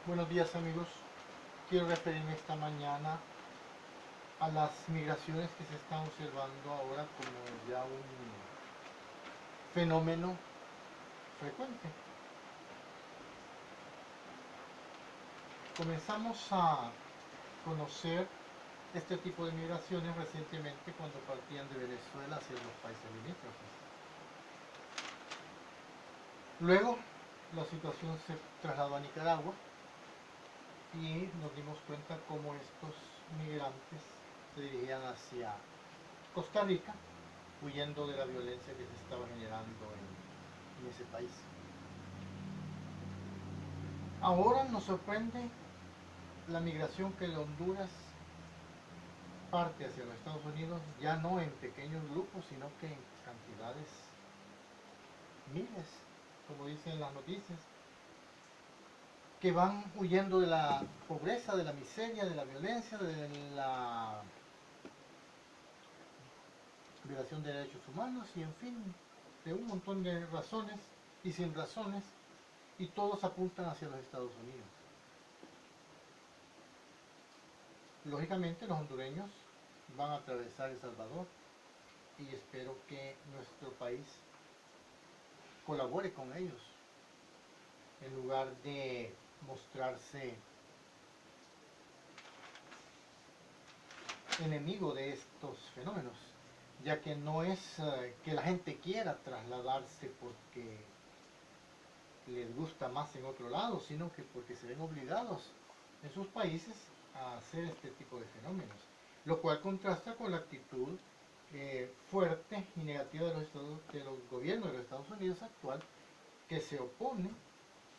Buenos días amigos, quiero referirme esta mañana a las migraciones que se están observando ahora como ya un fenómeno frecuente. Comenzamos a conocer este tipo de migraciones recientemente cuando partían de Venezuela hacia los países limítrofes. Luego la situación se trasladó a Nicaragua y nos dimos cuenta cómo estos migrantes se dirigían hacia Costa Rica, huyendo de la violencia que se estaba generando en ese país. Ahora nos sorprende la migración que de Honduras parte hacia los Estados Unidos, ya no en pequeños grupos, sino que en cantidades miles, como dicen las noticias, que van huyendo de la pobreza, de la miseria, de la violencia, de la violación de derechos humanos y en fin, de un montón de razones y sin razones, y todos apuntan hacia los Estados Unidos. Lógicamente los hondureños van a atravesar El Salvador y espero que nuestro país colabore con ellos en lugar de mostrarse enemigo de estos fenómenos, ya que no es que la gente quiera trasladarse porque les gusta más en otro lado, sino que porque se ven obligados en sus países a hacer este tipo de fenómenos, lo cual contrasta con la actitud fuerte y negativa de los gobiernos de los Estados Unidos actual, que se opone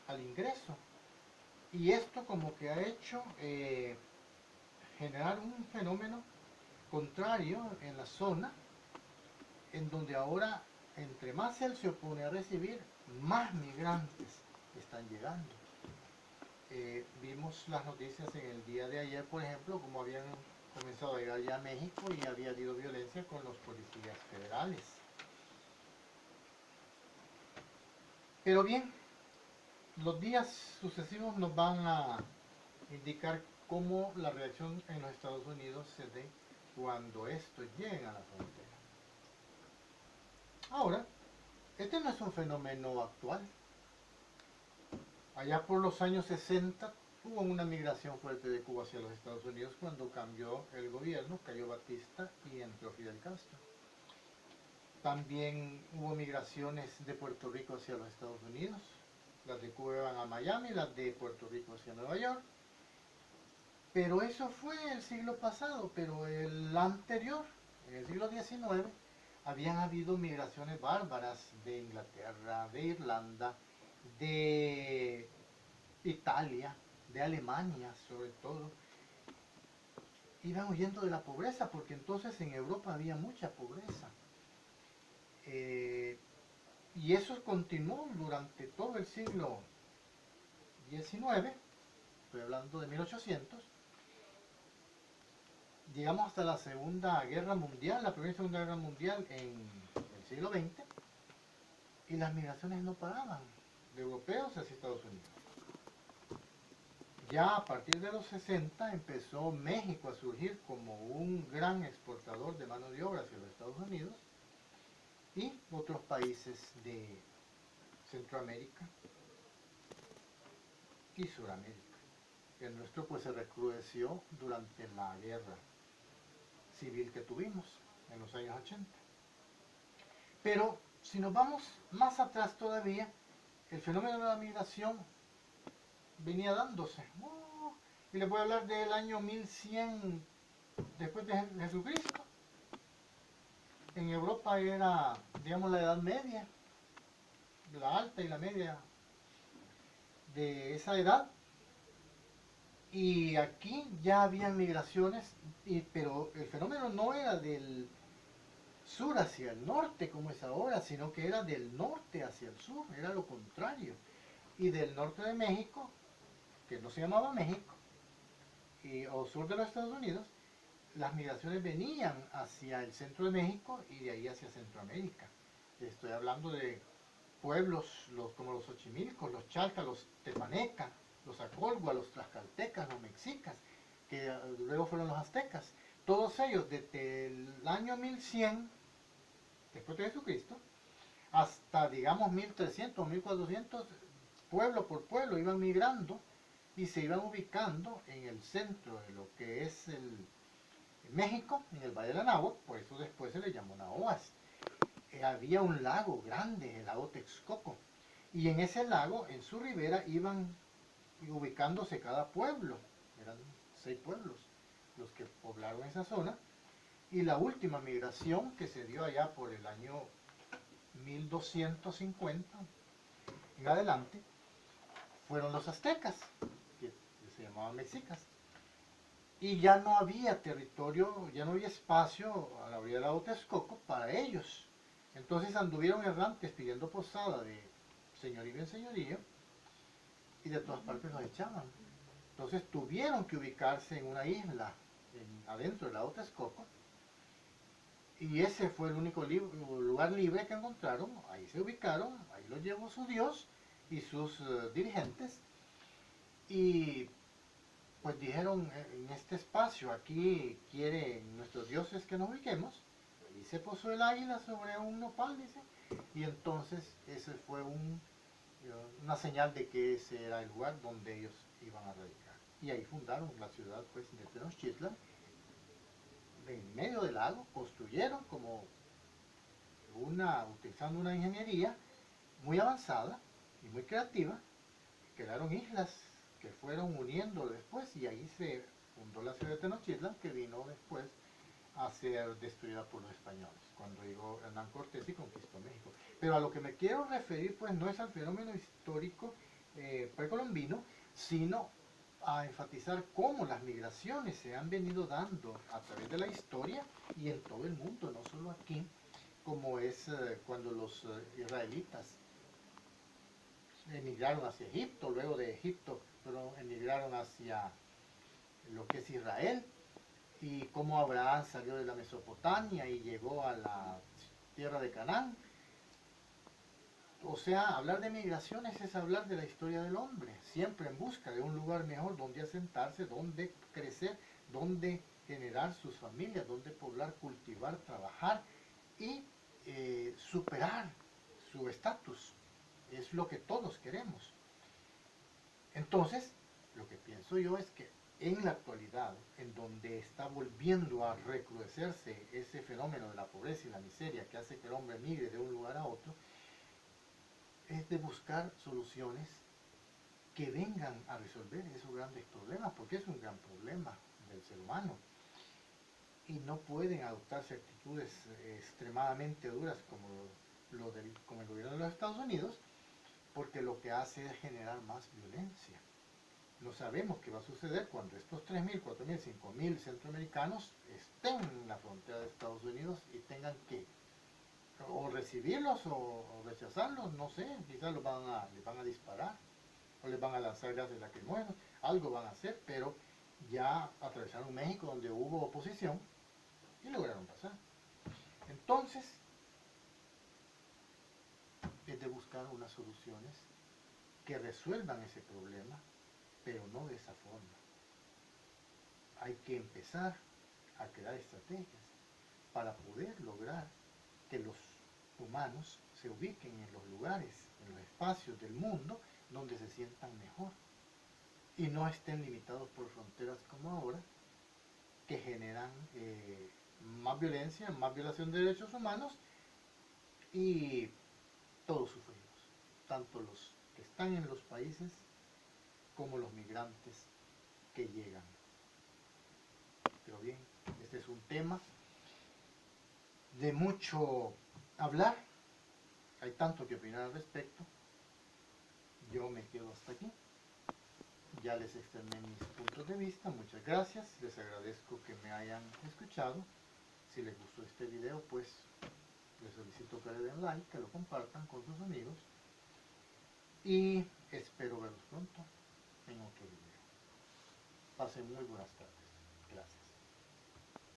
al ingreso. Y esto como que ha hecho generar un fenómeno contrario en la zona, en donde ahora entre más él se opone a recibir, más migrantes están llegando. Vimos las noticias en el día de ayer, por ejemplo, como habían comenzado a llegar ya a México y había habido violencia con los policías federales. Pero bien, los días sucesivos nos van a indicar cómo la reacción en los Estados Unidos se dé cuando estos lleguen a la frontera. Ahora, este no es un fenómeno actual. Allá por los años 60 hubo una migración fuerte de Cuba hacia los Estados Unidos cuando cambió el gobierno, cayó Batista y entró Fidel Castro. También hubo migraciones de Puerto Rico hacia los Estados Unidos. Las de Cuba iban a Miami, las de Puerto Rico hacia Nueva York. Pero eso fue el siglo pasado, pero el anterior, en el siglo XIX, habían habido migraciones bárbaras de Inglaterra, de Irlanda, de Italia, de Alemania sobre todo. Iban huyendo de la pobreza porque entonces en Europa había mucha pobreza. Y eso continuó durante todo el siglo XIX, estoy hablando de 1800, llegamos hasta la Segunda Guerra Mundial, la Primera y Segunda Guerra Mundial en el siglo XX, y las migraciones no paraban de europeos hacia Estados Unidos. Ya a partir de los 60 empezó México a surgir como un gran exportador de mano de obra hacia los Estados Unidos y otros países de Centroamérica y Suramérica. El nuestro pues se recrudeció durante la guerra civil que tuvimos en los años 80. Pero si nos vamos más atrás todavía, el fenómeno de la migración venía dándose. Y les voy a hablar del año 1100 después de Jesucristo. En Europa era, digamos, la Edad Media, la alta y la media de esa edad. Y aquí ya había migraciones, pero el fenómeno no era del sur hacia el norte como es ahora, sino que era del norte hacia el sur, era lo contrario. Y del norte de México, que no se llamaba México, o sur de los Estados Unidos, las migraciones venían hacia el centro de México y de ahí hacia Centroamérica. Estoy hablando de pueblos como los Xochimilcos, los Chalcas, los Tepaneca, los acolhuas, los tlaxcaltecas, los mexicas, que luego fueron los aztecas. Todos ellos desde el año 1100 después de Jesucristo hasta digamos 1300 1400, pueblo por pueblo iban migrando y se iban ubicando en el centro de lo que es México, en el Valle de la Náhuatl, por eso después se le llamó Nahuas. Había un lago grande, el lago Texcoco, y en ese lago, en su ribera, iban ubicándose cada pueblo. Eran 6 pueblos los que poblaron esa zona, y la última migración que se dio allá por el año 1250 en adelante fueron los aztecas, que se llamaban mexicas. Y ya no había territorio, ya no había espacio a la orilla del lago Texcoco para ellos. Entonces anduvieron errantes pidiendo posada de señorío en señorío, y de todas partes los echaban. Entonces tuvieron que ubicarse en una isla adentro del lago Texcoco, y ese fue el único lugar libre que encontraron. Ahí se ubicaron, ahí los llevó su Dios y sus dirigentes, y pues dijeron, en este espacio aquí quieren nuestros dioses que nos ubiquemos. Y se posó el águila sobre un nopal, dice, y entonces ese fue una señal de que ese era el lugar donde ellos iban a radicar. Y ahí fundaron la ciudad pues de Tenochtitlan, en medio del lago. Construyeron como utilizando una ingeniería muy avanzada y muy creativa. Quedaron islas que fueron uniendo después, y ahí se fundó la ciudad de Tenochtitlan, que vino después a ser destruida por los españoles, cuando llegó Hernán Cortés y conquistó México. Pero a lo que me quiero referir pues no es al fenómeno histórico precolombino, sino a enfatizar cómo las migraciones se han venido dando a través de la historia y en todo el mundo, no solo aquí, como es cuando los israelitas emigraron hacia Egipto, luego de Egipto emigraron hacia lo que es Israel, y cómo Abraham salió de la Mesopotamia y llegó a la tierra de Canaán. O sea, hablar de migraciones es hablar de la historia del hombre, siempre en busca de un lugar mejor donde asentarse, donde crecer, donde generar sus familias, donde poblar, cultivar, trabajar y superar su estatus. Es lo que todos queremos. Entonces, lo que pienso yo es que en la actualidad, en donde está volviendo a recrudecerse ese fenómeno de la pobreza y la miseria que hace que el hombre migre de un lugar a otro, es de buscar soluciones que vengan a resolver esos grandes problemas, porque es un gran problema del ser humano. Y no pueden adoptarse actitudes extremadamente duras como el gobierno de los Estados Unidos, porque lo que hace es generar más violencia. No sabemos qué va a suceder cuando estos 3.000, 4.000, 5.000 centroamericanos estén en la frontera de Estados Unidos y tengan que o recibirlos o rechazarlos, no sé, quizás les van a disparar o les van a lanzar gases lacrimógenos, algo van a hacer, pero ya atravesaron México donde hubo oposición y lograron pasar. Entonces, es de buscar unas soluciones que resuelvan ese problema, pero no de esa forma. Hay que empezar a crear estrategias para poder lograr que los humanos se ubiquen en los lugares, en los espacios del mundo donde se sientan mejor y no estén limitados por fronteras como ahora, que generan más violencia, más violación de derechos humanos, y todos sufrimos, tanto los que están en los países como los migrantes que llegan. Pero bien, este es un tema de mucho hablar, hay tanto que opinar al respecto. Yo me quedo hasta aquí, ya les externé mis puntos de vista, muchas gracias, les agradezco que me hayan escuchado. Si les gustó este video, pues les solicito que le den like, que lo compartan con sus amigos, y espero verlos pronto en otro video. Pasen muy buenas tardes.